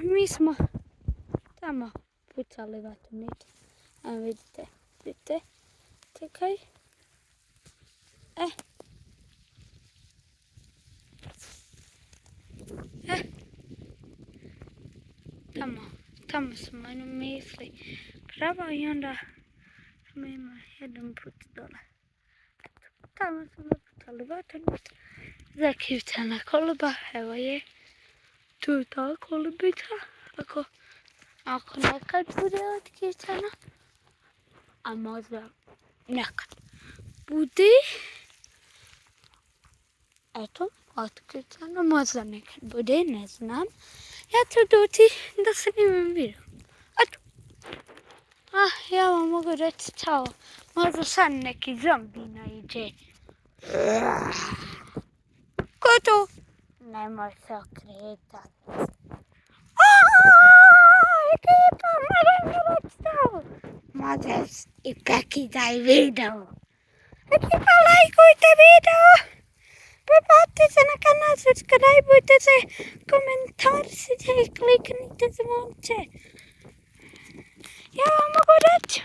mi smo tamo pucali vatrenice. Evo vidite. Čekaj. Tamo smo misli pravo i onda smo imali jedan put dole. Tamo smo napucali vatrenice. Zaključana koliba, evo je. Tu je ta kolibica, ako nekad bude otključana, a možda nekad bude. Eto, otključana, možda nekad bude, ne znam. Ja ću doći da snimim video. Eto. Ja vam mogu reći čao. Možda sad neki zombi naiđe. Ko je to? Nemoj se okretati. Ekipa, moram mi reći čao. Možeš i prekidaj video. Ekipa, lajkujte video. Pretplatite se na kanal, subscribeujte se, komentarisite i kliknite zvonce. Ja vam mogu reći